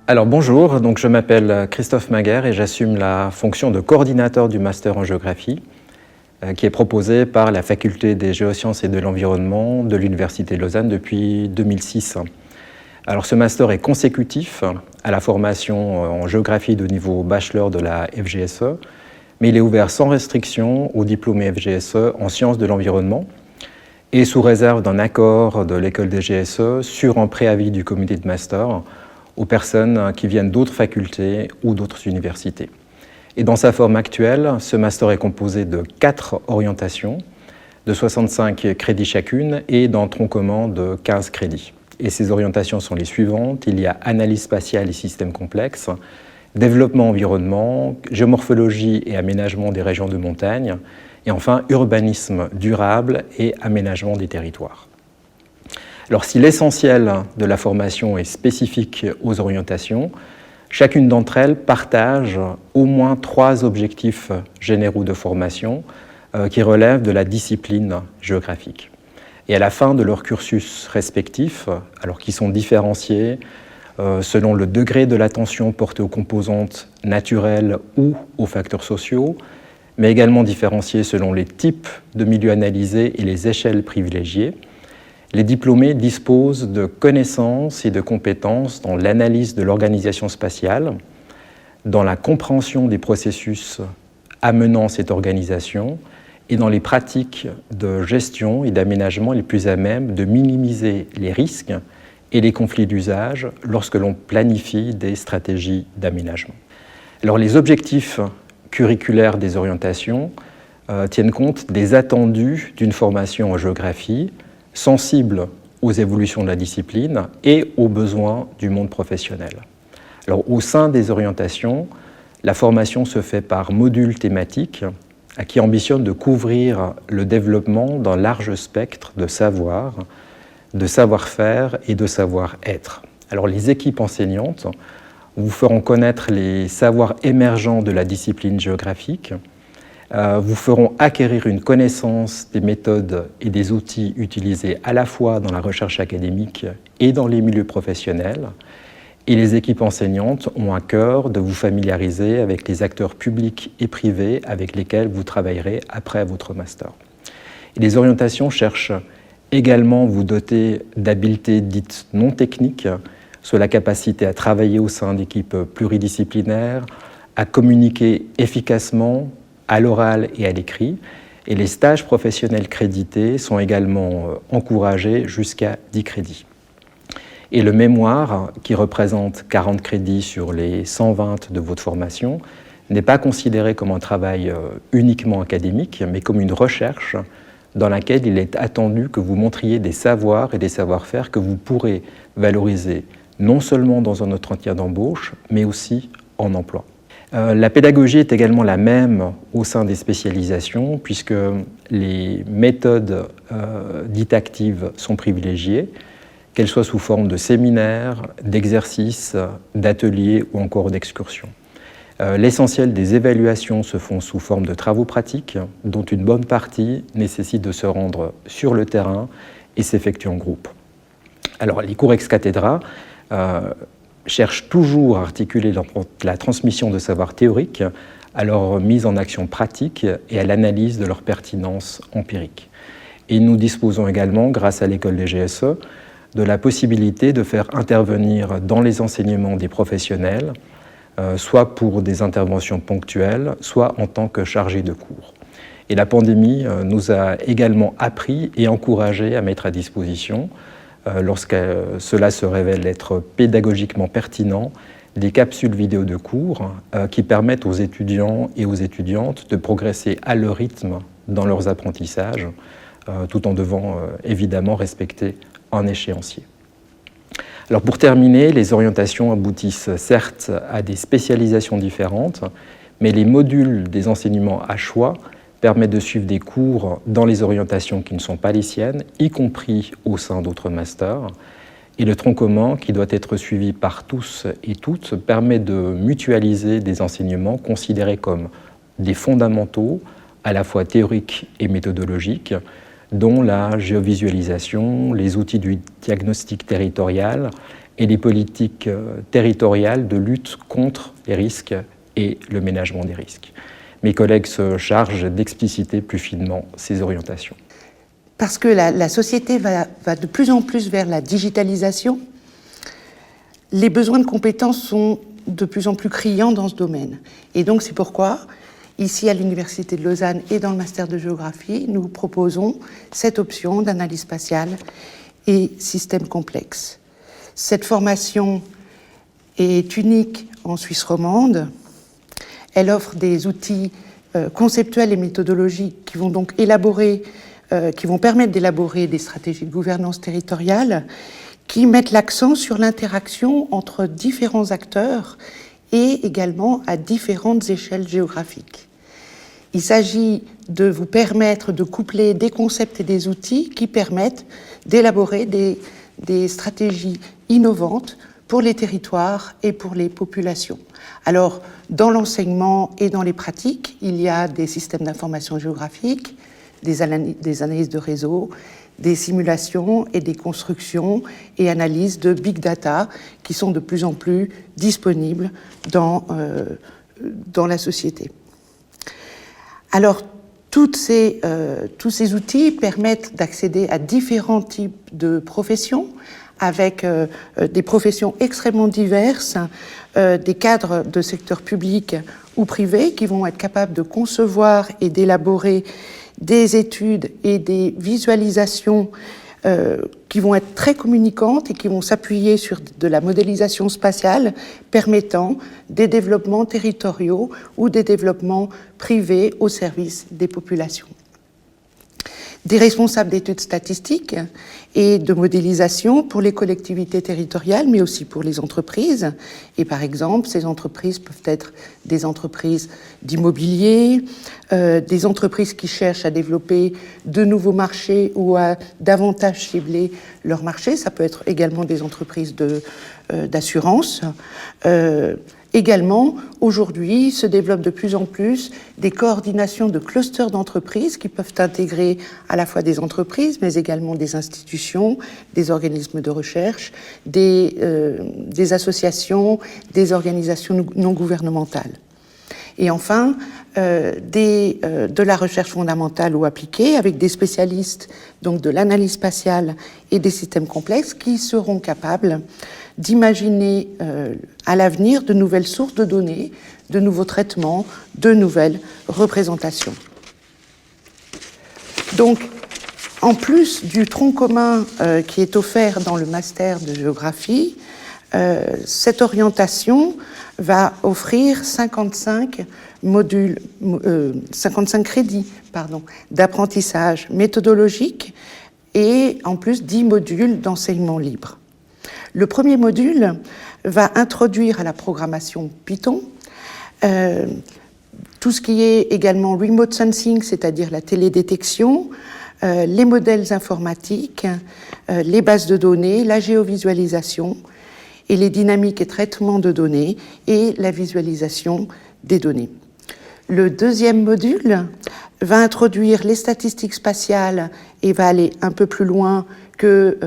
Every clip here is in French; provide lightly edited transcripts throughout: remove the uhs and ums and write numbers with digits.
Alors bonjour, donc je m'appelle Christophe Maguer et j'assume la fonction de coordinateur du master en géographie qui est proposé par la faculté des géosciences et de l'environnement de l'Université de Lausanne depuis 2006. Alors ce master est consécutif à la formation en géographie de niveau bachelor de la FGSE, mais il est ouvert sans restriction aux diplômés FGSE en sciences de l'environnement et sous réserve d'un accord de l'école des GSE sur un préavis du comité de master aux personnes qui viennent d'autres facultés ou d'autres universités. Et dans sa forme actuelle, ce master est composé de 4 orientations, de 65 crédits chacune et d'un tronc commun de 15 crédits. Et ces orientations sont les suivantes. Il y a analyse spatiale et systèmes complexes, développement environnement, géomorphologie et aménagement des régions de montagne, et enfin urbanisme durable et aménagement des territoires. Alors si l'essentiel de la formation est spécifique aux orientations, chacune d'entre elles partage au moins 3 objectifs généraux de formation qui relèvent de la discipline géographique. Et à la fin de leur cursus respectif, alors qui sont différenciés selon le degré de l'attention portée aux composantes naturelles ou aux facteurs sociaux, mais également différenciés selon les types de milieux analysés et les échelles privilégiées, les diplômés disposent de connaissances et de compétences dans l'analyse de l'organisation spatiale, dans la compréhension des processus amenant cette organisation et dans les pratiques de gestion et d'aménagement les plus à même de minimiser les risques et les conflits d'usage lorsque l'on planifie des stratégies d'aménagement. Alors les objectifs curriculaires des orientations tiennent compte des attendus d'une formation en géographie, sensible aux évolutions de la discipline et aux besoins du monde professionnel. Alors, au sein des orientations, la formation se fait par modules thématiques qui ambitionnent de couvrir le développement d'un large spectre de savoir, de savoir-faire et de savoir-être. Alors, les équipes enseignantes vous feront connaître les savoirs émergents de la discipline géographique, vous feront acquérir une connaissance des méthodes et des outils utilisés à la fois dans la recherche académique et dans les milieux professionnels. Et les équipes enseignantes ont à cœur de vous familiariser avec les acteurs publics et privés avec lesquels vous travaillerez après votre master. Et les orientations cherchent également à vous doter d'habiletés dites non techniques, soit la capacité à travailler au sein d'équipes pluridisciplinaires, à communiquer efficacement à l'oral et à l'écrit, et les stages professionnels crédités sont également encouragés jusqu'à 10 crédits. Et le mémoire, qui représente 40 crédits sur les 120 de votre formation, n'est pas considéré comme un travail uniquement académique, mais comme une recherche dans laquelle il est attendu que vous montriez des savoirs et des savoir-faire que vous pourrez valoriser non seulement dans un entretien d'embauche, mais aussi en emploi. La pédagogie est également la même au sein des spécialisations puisque les méthodes dites actives sont privilégiées, qu'elles soient sous forme de séminaires, d'exercices, d'ateliers ou encore d'excursions. L'essentiel des évaluations se font sous forme de travaux pratiques dont une bonne partie nécessite de se rendre sur le terrain et s'effectue en groupe. Alors les cours ex cathedra cherchent toujours à articuler la transmission de savoirs théoriques à leur mise en action pratique et à l'analyse de leur pertinence empirique. Et nous disposons également, grâce à l'école des GSE, de la possibilité de faire intervenir dans les enseignements des professionnels, soit pour des interventions ponctuelles, soit en tant que chargé de cours. Et la pandémie nous a également appris et encouragé à mettre à disposition, lorsque cela se révèle être pédagogiquement pertinent, des capsules vidéo de cours qui permettent aux étudiants et aux étudiantes de progresser à leur rythme dans leurs apprentissages, tout en devant évidemment respecter un échéancier. Alors pour terminer, les orientations aboutissent certes à des spécialisations différentes, mais les modules des enseignements à choix permettent de suivre des cours dans les orientations qui ne sont pas les siennes, y compris au sein d'autres masters. Et le tronc commun, qui doit être suivi par tous et toutes, permet de mutualiser des enseignements considérés comme des fondamentaux, à la fois théoriques et méthodologiques, dont la géovisualisation, les outils du diagnostic territorial et les politiques territoriales de lutte contre les risques et le ménagement des risques. Mes collègues se chargent d'expliciter plus finement ces orientations. Parce que la société va de plus en plus vers la digitalisation, les besoins de compétences sont de plus en plus criants dans ce domaine. Et donc c'est pourquoi, ici à l'Université de Lausanne et dans le master de géographie, nous proposons cette option d'analyse spatiale et système complexe. Cette formation est unique en Suisse romande. Elle offre des outils conceptuels et méthodologiques qui vont donc qui vont permettre d'élaborer des stratégies de gouvernance territoriale qui mettent l'accent sur l'interaction entre différents acteurs et également à différentes échelles géographiques. Il s'agit de vous permettre de coupler des concepts et des outils qui permettent d'élaborer des stratégies innovantes pour les territoires et pour les populations. Alors, dans l'enseignement et dans les pratiques, il y a des systèmes d'information géographique, des analyses de réseau, des simulations et des constructions et analyses de big data qui sont de plus en plus disponibles dans la société. Alors, tous ces outils permettent d'accéder à différents types de professions, avec des professions extrêmement diverses, des cadres de secteur public ou privé qui vont être capables de concevoir et d'élaborer des études et des visualisations qui vont être très communicantes et qui vont s'appuyer sur de la modélisation spatiale permettant des développements territoriaux ou des développements privés au service des populations. Des responsables d'études statistiques et de modélisation pour les collectivités territoriales, mais aussi pour les entreprises. Et par exemple, ces entreprises peuvent être des entreprises d'immobilier, des entreprises qui cherchent à développer de nouveaux marchés ou à davantage cibler leur marché. Ça peut être également des entreprises d'assurance. Également, aujourd'hui, se développent de plus en plus des coordinations de clusters d'entreprises qui peuvent intégrer à la fois des entreprises, mais également des institutions, des organismes de recherche, des associations, des organisations non gouvernementales. Et enfin, de la recherche fondamentale ou appliquée avec des spécialistes donc de l'analyse spatiale et des systèmes complexes qui seront capables d'imaginer à l'avenir de nouvelles sources de données, de nouveaux traitements, de nouvelles représentations. Donc, en plus du tronc commun qui est offert dans le master de géographie, cette orientation va offrir 55 crédits d'apprentissage méthodologique et en plus 10 modules d'enseignement libre. Le premier module va introduire à la programmation Python tout ce qui est également remote sensing, c'est-à-dire la télédétection, les modèles informatiques, les bases de données, la géovisualisation et les dynamiques et traitements de données et la visualisation des données. Le deuxième module va introduire les statistiques spatiales et va aller un peu plus loin que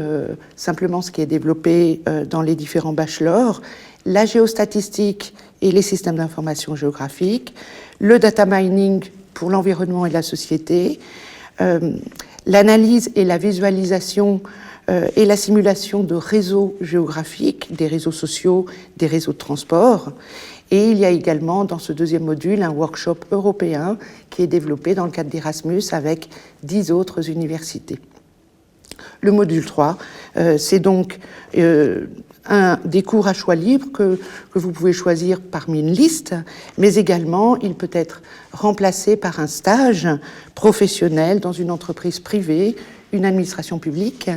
simplement ce qui est développé dans les différents bachelors, la géostatistique et les systèmes d'information géographique, le data mining pour l'environnement et la société, l'analyse et la visualisation et la simulation de réseaux géographiques, des réseaux sociaux, des réseaux de transport. Et il y a également dans ce deuxième module un workshop européen qui est développé dans le cadre d'Erasmus avec 10 autres universités. Le module 3, c'est donc des cours à choix libre que vous pouvez choisir parmi une liste, mais également il peut être remplacé par un stage professionnel dans une entreprise privée, une administration publique,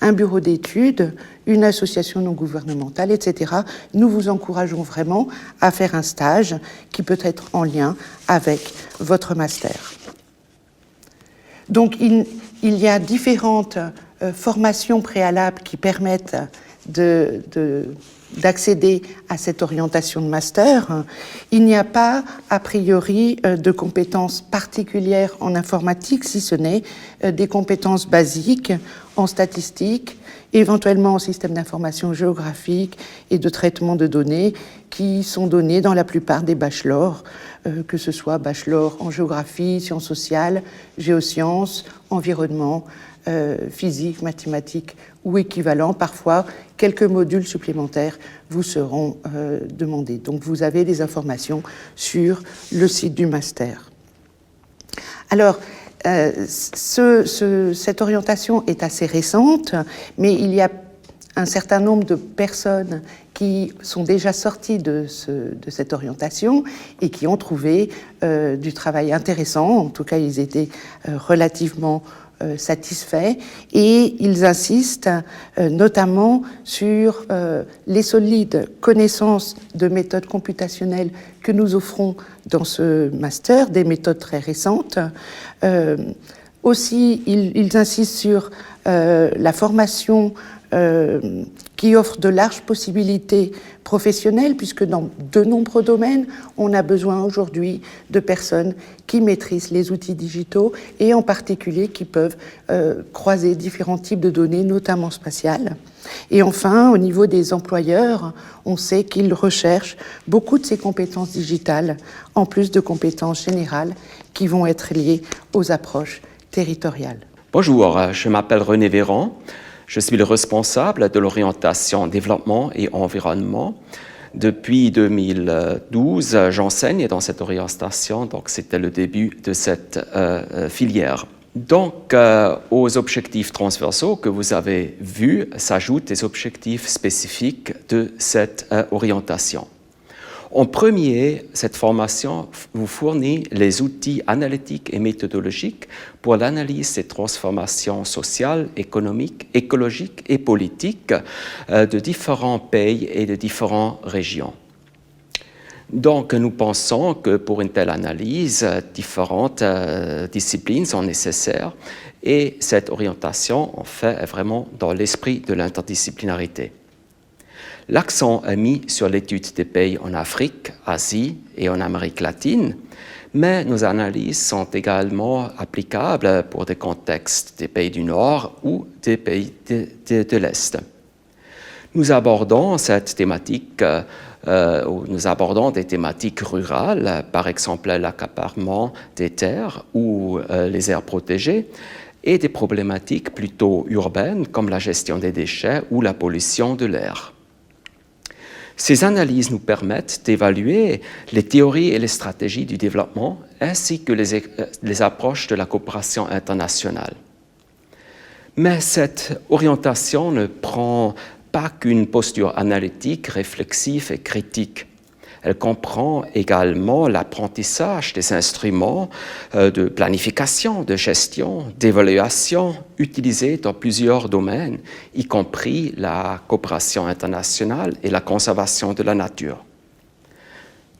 un bureau d'études, une association non gouvernementale, etc. Nous vous encourageons vraiment à faire un stage qui peut être en lien avec votre master. Donc il y a différentes formations préalables qui permettent d'accéder à cette orientation de master, il n'y a pas, a priori, de compétences particulières en informatique, si ce n'est des compétences basiques en statistique, éventuellement en système d'information géographique et de traitement de données, qui sont données dans la plupart des bachelors, que ce soit bachelor en géographie, sciences sociales, géosciences, environnement, physique, mathématiques ou équivalent. Parfois, quelques modules supplémentaires vous seront demandés. Donc, vous avez des informations sur le site du master. Alors, cette orientation est assez récente, mais il y a un certain nombre de personnes qui sont déjà sorties de cette orientation et qui ont trouvé du travail intéressant. En tout cas, ils étaient relativement satisfaits, et ils insistent notamment sur les solides connaissances de méthodes computationnelles que nous offrons dans ce master, des méthodes très récentes. Aussi, ils insistent sur la formation qui offre de larges possibilités professionnelles, puisque dans de nombreux domaines, on a besoin aujourd'hui de personnes qui maîtrisent les outils digitaux et en particulier qui peuvent croiser différents types de données, notamment spatiales. Et enfin, au niveau des employeurs, on sait qu'ils recherchent beaucoup de ces compétences digitales, en plus de compétences générales qui vont être liées aux approches territoriales. Bonjour, je m'appelle René Véran. Je suis le responsable de l'orientation développement et environnement. Depuis 2012, j'enseigne dans cette orientation, donc c'était le début de cette filière. Donc, aux objectifs transversaux que vous avez vus s'ajoutent des objectifs spécifiques de cette orientation. En premier, cette formation vous fournit les outils analytiques et méthodologiques pour l'analyse des transformations sociales, économiques, écologiques et politiques de différents pays et de différentes régions. Donc, nous pensons que pour une telle analyse, différentes disciplines sont nécessaires et cette orientation, en fait, est vraiment dans l'esprit de l'interdisciplinarité. L'accent est mis sur l'étude des pays en Afrique, Asie et en Amérique latine, mais nos analyses sont également applicables pour des contextes des pays du Nord ou des pays de l'Est. Nous abordons cette thématique, nous abordons des thématiques rurales, par exemple l'accaparement des terres ou les aires protégées, et des problématiques plutôt urbaines comme la gestion des déchets ou la pollution de l'air. Ces analyses nous permettent d'évaluer les théories et les stratégies du développement ainsi que les approches de la coopération internationale. Mais cette orientation ne prend pas qu'une posture analytique, réflexive et critique. Elle comprend également l'apprentissage des instruments de planification, de gestion, d'évaluation utilisés dans plusieurs domaines, y compris la coopération internationale et la conservation de la nature.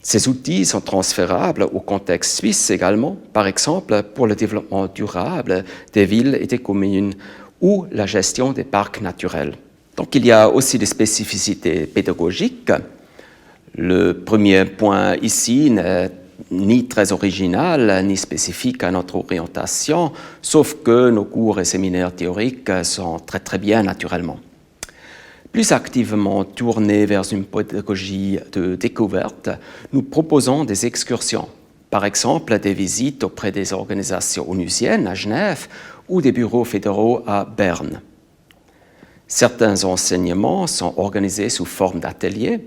Ces outils sont transférables au contexte suisse également, par exemple pour le développement durable des villes et des communes ou la gestion des parcs naturels. Donc il y a aussi des spécificités pédagogiques. Le premier point ici n'est ni très original, ni spécifique à notre orientation, sauf que nos cours et séminaires théoriques sont très bien naturellement. Plus activement tournés vers une pédagogie de découverte, nous proposons des excursions, par exemple des visites auprès des organisations onusiennes à Genève ou des bureaux fédéraux à Berne. Certains enseignements sont organisés sous forme d'ateliers.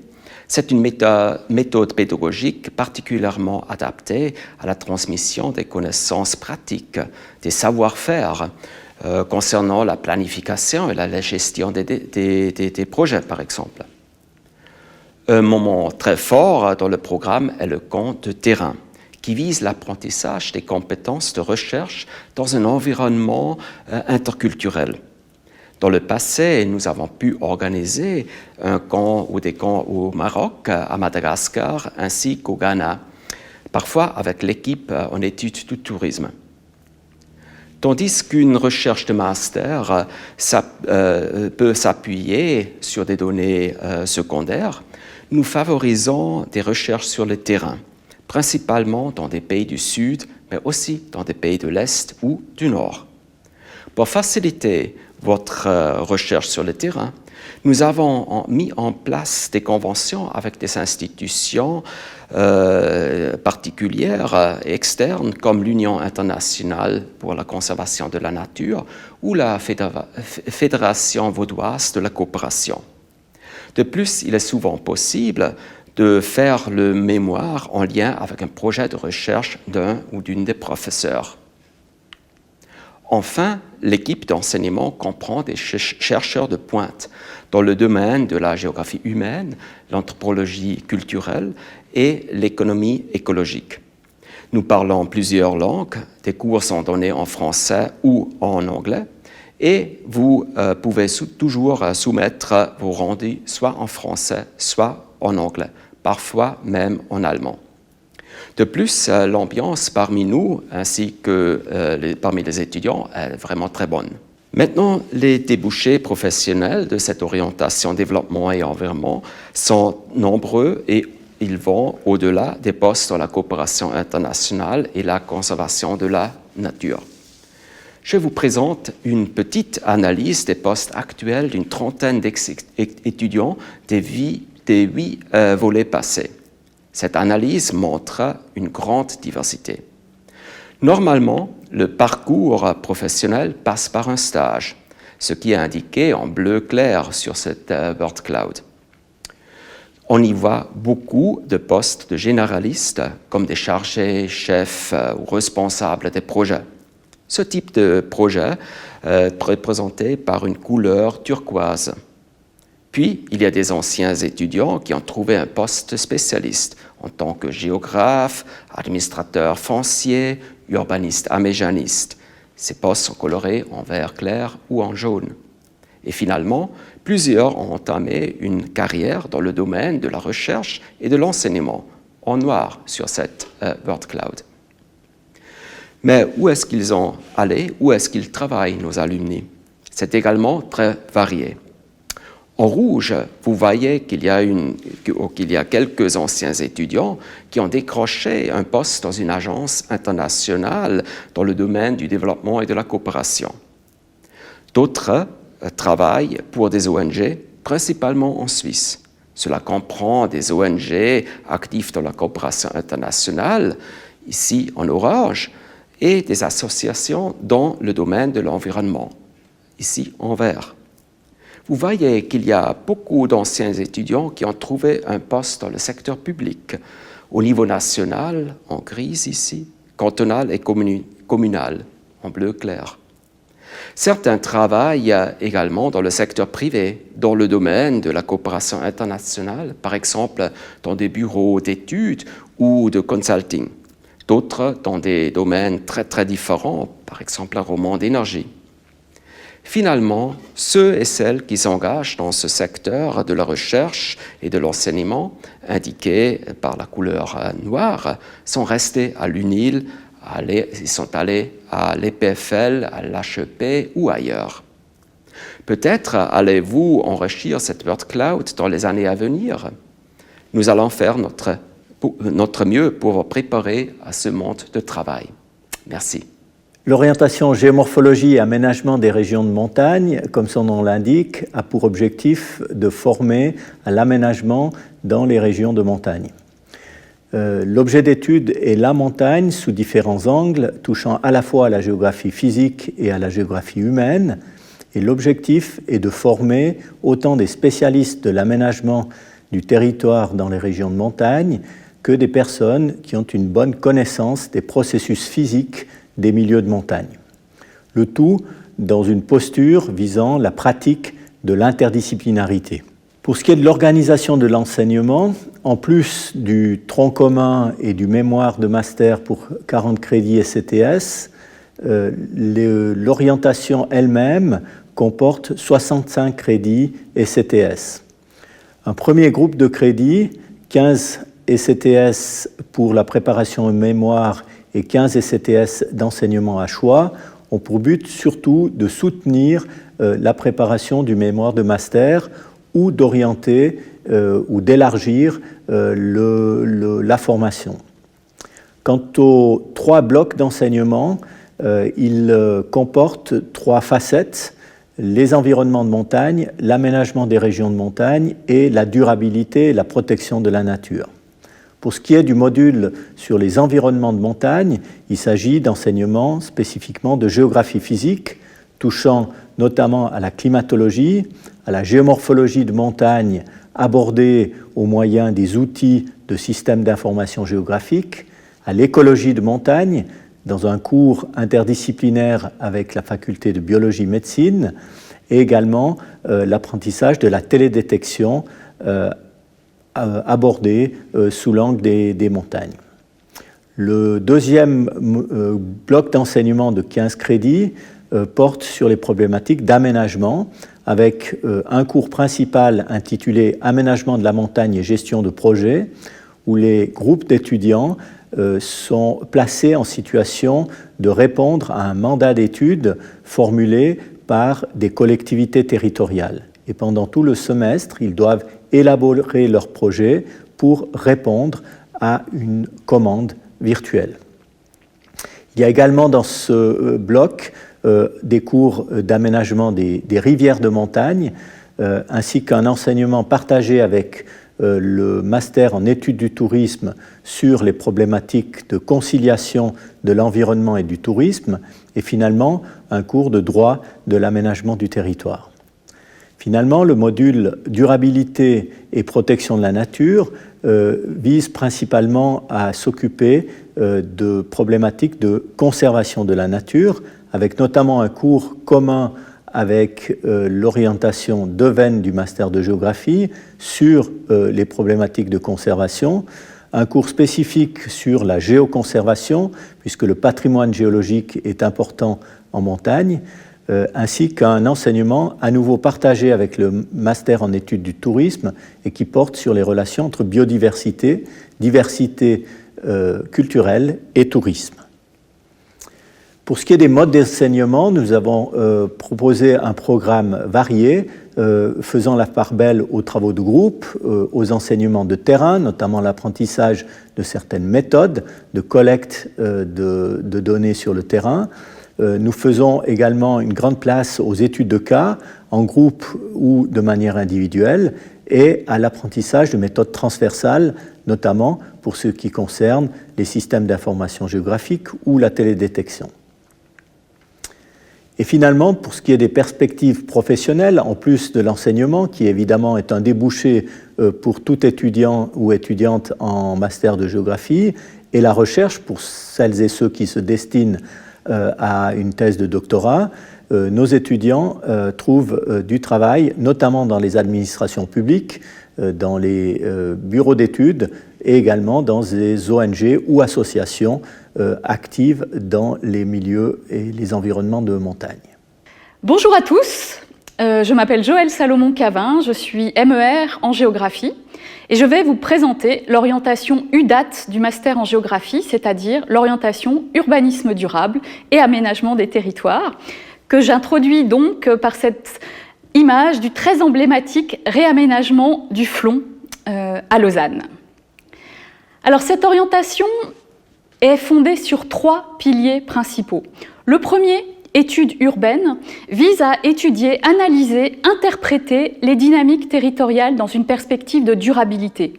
C'est une méthode pédagogique particulièrement adaptée à la transmission des connaissances pratiques, des savoir-faire concernant la planification et la gestion des projets, par exemple. Un moment très fort dans le programme est le camp de terrain, qui vise l'apprentissage des compétences de recherche dans un environnement interculturel. Dans le passé, nous avons pu organiser un camp ou des camps au Maroc, à Madagascar, ainsi qu'au Ghana, parfois avec l'équipe en études du tourisme. Tandis qu'une recherche de master peut s'appuyer sur des données secondaires, nous favorisons des recherches sur le terrain, principalement dans des pays du Sud, mais aussi dans des pays de l'Est ou du Nord. Pour faciliter votre recherche sur le terrain, nous avons mis en place des conventions avec des institutions particulières et externes comme l'Union internationale pour la conservation de la nature ou la Fédération vaudoise de la coopération. De plus, il est souvent possible de faire le mémoire en lien avec un projet de recherche d'un ou d'une des professeurs. Enfin, l'équipe d'enseignement comprend des chercheurs de pointe dans le domaine de la géographie humaine, l'anthropologie culturelle et l'économie écologique. Nous parlons plusieurs langues, des cours sont donnés en français ou en anglais, et vous pouvez toujours soumettre vos rendus soit en français, soit en anglais, parfois même en allemand. De plus, l'ambiance parmi nous, ainsi que parmi les étudiants, est vraiment très bonne. Maintenant, les débouchés professionnels de cette orientation développement et environnement sont nombreux et ils vont au-delà des postes dans la coopération internationale et la conservation de la nature. Je vous présente une petite analyse des postes actuels d'une trentaine d'étudiants des 8 volets passés. Cette analyse montre une grande diversité. Normalement, le parcours professionnel passe par un stage, ce qui est indiqué en bleu clair sur cette word cloud. On y voit beaucoup de postes de généralistes, comme des chargés, chefs ou responsables des projets. Ce type de projet est représenté par une couleur turquoise. Puis, il y a des anciens étudiants qui ont trouvé un poste spécialiste en tant que géographe, administrateur foncier, urbaniste améjaniste. Ces postes sont colorés en vert clair ou en jaune. Et finalement, plusieurs ont entamé une carrière dans le domaine de la recherche et de l'enseignement, en noir sur cette word cloud. Mais où est-ce qu'ils ont allé? Où est-ce qu'ils travaillent, nos alumni? C'est également très varié. En rouge, vous voyez qu'il y a quelques anciens étudiants qui ont décroché un poste dans une agence internationale dans le domaine du développement et de la coopération. D'autres travaillent pour des ONG, principalement en Suisse. Cela comprend des ONG actives dans la coopération internationale, ici en orange, et des associations dans le domaine de l'environnement, ici en vert. Vous voyez qu'il y a beaucoup d'anciens étudiants qui ont trouvé un poste dans le secteur public, au niveau national, en gris ici, cantonal et communal, en bleu clair. Certains travaillent également dans le secteur privé, dans le domaine de la coopération internationale, par exemple dans des bureaux d'études ou de consulting. D'autres dans des domaines très très différents, par exemple un roman d'énergie. Finalement, ceux et celles qui s'engagent dans ce secteur de la recherche et de l'enseignement, indiqués par la couleur noire, sont restés à l'UNIL, ils sont allés à l'EPFL, à l'HEP ou ailleurs. Peut-être allez-vous enrichir cette word cloud dans les années à venir. Nous allons faire notre mieux pour vous préparer à ce monde de travail. Merci. L'orientation géomorphologie et aménagement des régions de montagne, comme son nom l'indique, a pour objectif de former à l'aménagement dans les régions de montagne. L'objet d'étude est la montagne sous différents angles, touchant à la fois à la géographie physique et à la géographie humaine. Et l'objectif est de former autant des spécialistes de l'aménagement du territoire dans les régions de montagne que des personnes qui ont une bonne connaissance des processus physiques des milieux de montagne. Le tout dans une posture visant la pratique de l'interdisciplinarité. Pour ce qui est de l'organisation de l'enseignement, en plus du tronc commun et du mémoire de master pour 40 crédits SCTS, l'orientation elle-même comporte 65 crédits SCTS. Un premier groupe de crédits, 15 SCTS pour la préparation au mémoire et 15 SCTS d'enseignement à choix, ont pour but surtout de soutenir la préparation du mémoire de master ou d'orienter ou d'élargir la formation. Quant aux 3 blocs d'enseignement, ils comportent 3 facettes: les environnements de montagne, l'aménagement des régions de montagne et la durabilité et la protection de la nature. Pour ce qui est du module sur les environnements de montagne, il s'agit d'enseignements spécifiquement de géographie physique, touchant notamment à la climatologie, à la géomorphologie de montagne abordée au moyen des outils de systèmes d'information géographique, à l'écologie de montagne, dans un cours interdisciplinaire avec la faculté de biologie-médecine, et également l'apprentissage de la télédétection abordé sous l'angle des montagnes. Le deuxième bloc d'enseignement de 15 crédits porte sur les problématiques d'aménagement, avec un cours principal intitulé « Aménagement de la montagne et gestion de projet », où les groupes d'étudiants sont placés en situation de répondre à un mandat d'études formulé par des collectivités territoriales. Et pendant tout le semestre, ils doivent élaborer leur projet pour répondre à une commande virtuelle. Il y a également dans ce bloc des cours d'aménagement des rivières de montagne, ainsi qu'un enseignement partagé avec le master en études du tourisme sur les problématiques de conciliation de l'environnement et du tourisme, et finalement un cours de droit de l'aménagement du territoire. Finalement, le module durabilité et protection de la nature vise principalement à s'occuper de problématiques de conservation de la nature, avec notamment un cours commun avec l'orientation d'Euven du master de géographie sur les problématiques de conservation, un cours spécifique sur la géoconservation, puisque le patrimoine géologique est important en montagne, ainsi qu'un enseignement à nouveau partagé avec le master en études du tourisme et qui porte sur les relations entre biodiversité, diversité culturelle et tourisme. Pour ce qui est des modes d'enseignement, nous avons proposé un programme varié, faisant la part belle aux travaux de groupe, aux enseignements de terrain, notamment l'apprentissage de certaines méthodes de collecte de données sur le terrain. Nous faisons également une grande place aux études de cas, en groupe ou de manière individuelle, et à l'apprentissage de méthodes transversales, notamment pour ce qui concerne les systèmes d'information géographique ou la télédétection. Et finalement, pour ce qui est des perspectives professionnelles, en plus de l'enseignement, qui évidemment est un débouché pour tout étudiant ou étudiante en master de géographie, et la recherche pour celles et ceux qui se destinent à une thèse de doctorat, nos étudiants trouvent du travail, notamment dans les administrations publiques, dans les bureaux d'études et également dans des ONG ou associations actives dans les milieux et les environnements de montagne. Bonjour à tous, je m'appelle Joëlle Salomon-Cavin, je suis MER en géographie et je vais vous présenter l'orientation UDAT du master en géographie, c'est-à-dire l'orientation urbanisme durable et aménagement des territoires, que j'introduis donc par cette image du très emblématique réaménagement du Flon à Lausanne. Alors cette orientation est fondée sur 3 piliers principaux. Le premier, études urbaines, vise à étudier, analyser, interpréter les dynamiques territoriales dans une perspective de durabilité.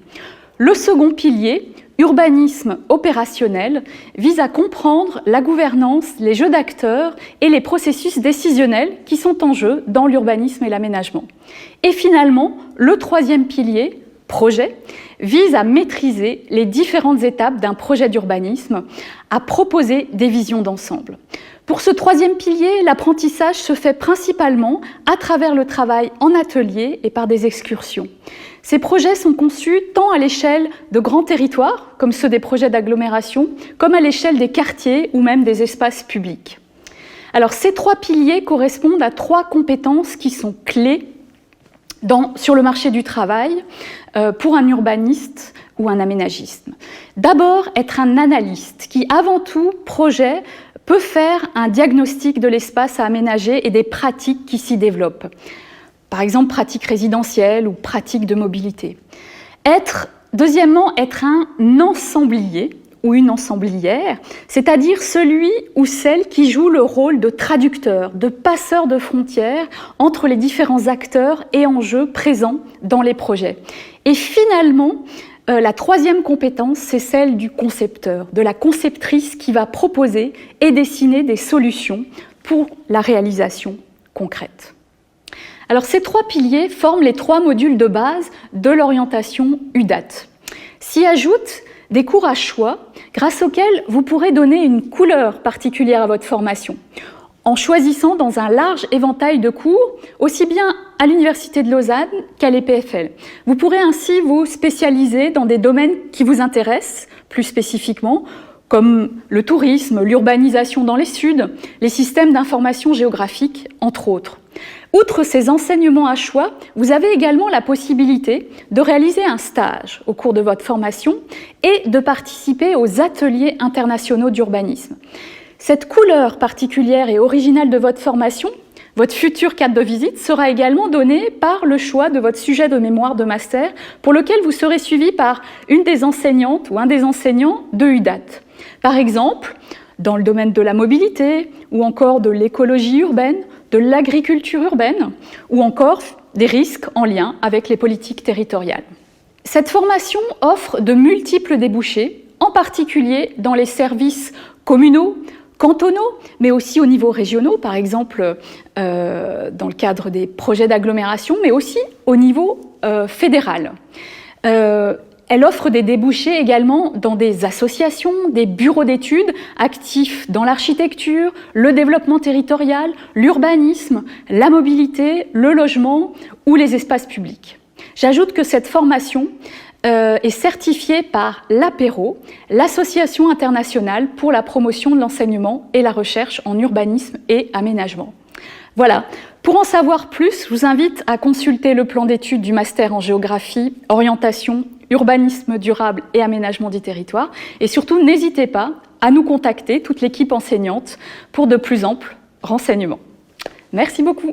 Le second pilier, urbanisme opérationnel, vise à comprendre la gouvernance, les jeux d'acteurs et les processus décisionnels qui sont en jeu dans l'urbanisme et l'aménagement. Et finalement, le troisième pilier, projet, vise à maîtriser les différentes étapes d'un projet d'urbanisme, à proposer des visions d'ensemble. Pour ce troisième pilier, l'apprentissage se fait principalement à travers le travail en atelier et par des excursions. Ces projets sont conçus tant à l'échelle de grands territoires, comme ceux des projets d'agglomération, comme à l'échelle des quartiers ou même des espaces publics. Alors, ces 3 piliers correspondent à 3 compétences qui sont clés sur le marché du travail pour un urbaniste ou un aménagiste. D'abord, être un analyste qui, avant tout, peut faire un diagnostic de l'espace à aménager et des pratiques qui s'y développent. Par exemple, pratiques résidentielles ou pratiques de mobilité. Deuxièmement, être un ensemblier ou une ensemblière, c'est-à-dire celui ou celle qui joue le rôle de traducteur, de passeur de frontières entre les différents acteurs et enjeux présents dans les projets. Et finalement, la troisième compétence, c'est celle du concepteur, de la conceptrice qui va proposer et dessiner des solutions pour la réalisation concrète. Alors ces trois piliers forment les trois modules de base de l'orientation UDAT. S'y ajoutent des cours à choix grâce auxquels vous pourrez donner une couleur particulière à votre formation, en choisissant dans un large éventail de cours, aussi bien à l'Université de Lausanne qu'à l'EPFL. Vous pourrez ainsi vous spécialiser dans des domaines qui vous intéressent plus spécifiquement, comme le tourisme, l'urbanisation dans les Suds, les systèmes d'information géographique, entre autres. Outre ces enseignements à choix, vous avez également la possibilité de réaliser un stage au cours de votre formation et de participer aux ateliers internationaux d'urbanisme. Cette couleur particulière et originale de votre formation, votre futur cadre de visite, sera également donnée par le choix de votre sujet de mémoire de master pour lequel vous serez suivi par une des enseignantes ou un des enseignants de UDAT. Par exemple, dans le domaine de la mobilité ou encore de l'écologie urbaine, de l'agriculture urbaine ou encore des risques en lien avec les politiques territoriales. Cette formation offre de multiples débouchés, en particulier dans les services communaux, cantonaux, mais aussi au niveau régionaux, par exemple dans le cadre des projets d'agglomération, mais aussi au niveau fédéral. Elle offre des débouchés également dans des associations, des bureaux d'études actifs dans l'architecture, le développement territorial, l'urbanisme, la mobilité, le logement ou les espaces publics. J'ajoute que cette formation est certifiée par l'APERO, l'Association internationale pour la promotion de l'enseignement et la recherche en urbanisme et aménagement. Voilà. Pour en savoir plus, je vous invite à consulter le plan d'études du master en géographie, orientation, urbanisme durable et aménagement du territoire. Et surtout, n'hésitez pas à nous contacter, toute l'équipe enseignante, pour de plus amples renseignements. Merci beaucoup.